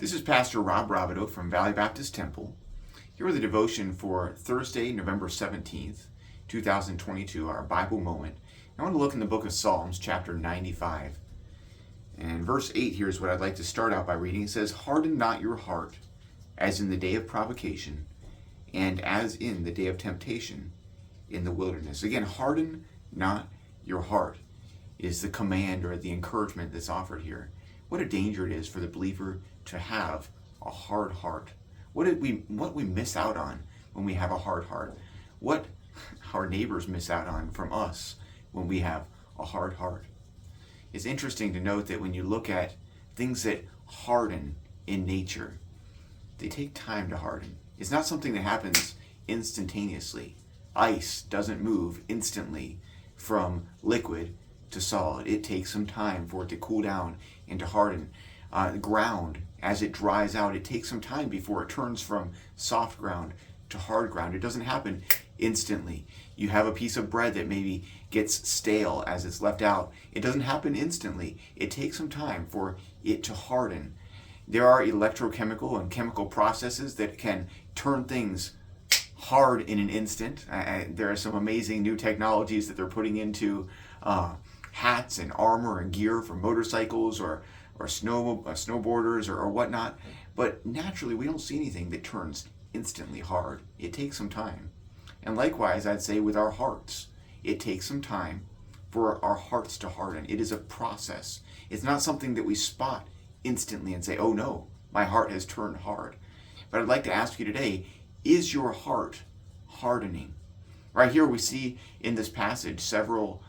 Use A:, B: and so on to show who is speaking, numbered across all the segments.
A: This is Pastor Rob Robideau from Valley Baptist Temple. Here with a devotion for Thursday, November 17th, 2022, our Bible moment. I want to look in the book of Psalms, chapter 95. And verse 8 here is what I'd like to start out by reading. It says, "Harden not your heart, as in the day of provocation, and as in the day of temptation in the wilderness." Again, harden not your heart is the command or the encouragement that's offered here. What a danger it is for the believer to have a hard heart. What we miss out on when we have a hard heart. What our neighbors miss out on from us when we have a hard heart. It's interesting to note that when you look at things that harden in nature, they take time to harden. It's not something that happens instantaneously. Ice doesn't move instantly from liquid to solid. It takes some time for it to cool down and to harden. Ground, as it dries out, it takes some time before it turns from soft ground to hard ground. It doesn't happen instantly. You have a piece of bread that maybe gets stale as it's left out. It doesn't happen instantly. It takes some time for it to harden. There are electrochemical and chemical processes that can turn things hard in an instant. There are some amazing new technologies that they're putting into hats and armor and gear for motorcycles or snowboarders or whatnot. But naturally, we don't see anything that turns instantly hard. It takes some time. And likewise, I'd say with our hearts, it takes some time for our hearts to harden. It is a process. It's not something that we spot instantly and say, "Oh no, my heart has turned hard." But I'd like to ask you today, is your heart hardening? Right here we see in this passage several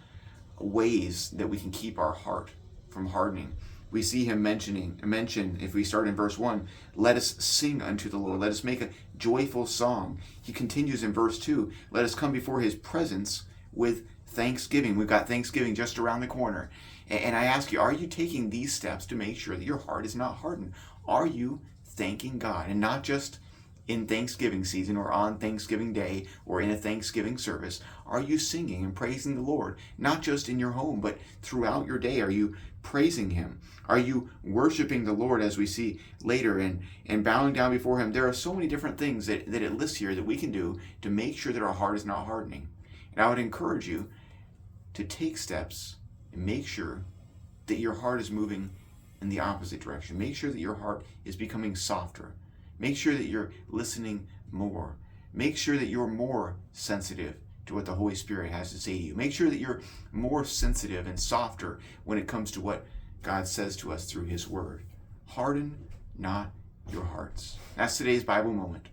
A: ways that we can keep our heart from hardening. We see him mention, if we start in verse 1, let us sing unto the Lord. Let us make a joyful song. He continues in verse 2, let us come before his presence with thanksgiving. We've got Thanksgiving just around the corner. And I ask you, are you taking these steps to make sure that your heart is not hardened? Are you thanking God? And not just in Thanksgiving season or on Thanksgiving Day or in a Thanksgiving service. Are you singing and praising the Lord? Not just in your home, but throughout your day. Are you praising him? Are you worshiping the Lord, as we see later, and bowing down before him? There are so many different things that it lists here that we can do to make sure that our heart is not hardening. And I would encourage you to take steps and make sure that your heart is moving in the opposite direction. Make sure that your heart is becoming softer. Make sure that you're listening more. Make sure that you're more sensitive to what the Holy Spirit has to say to you. Make sure that you're more sensitive and softer when it comes to what God says to us through his word. Harden not your hearts. That's today's Bible moment.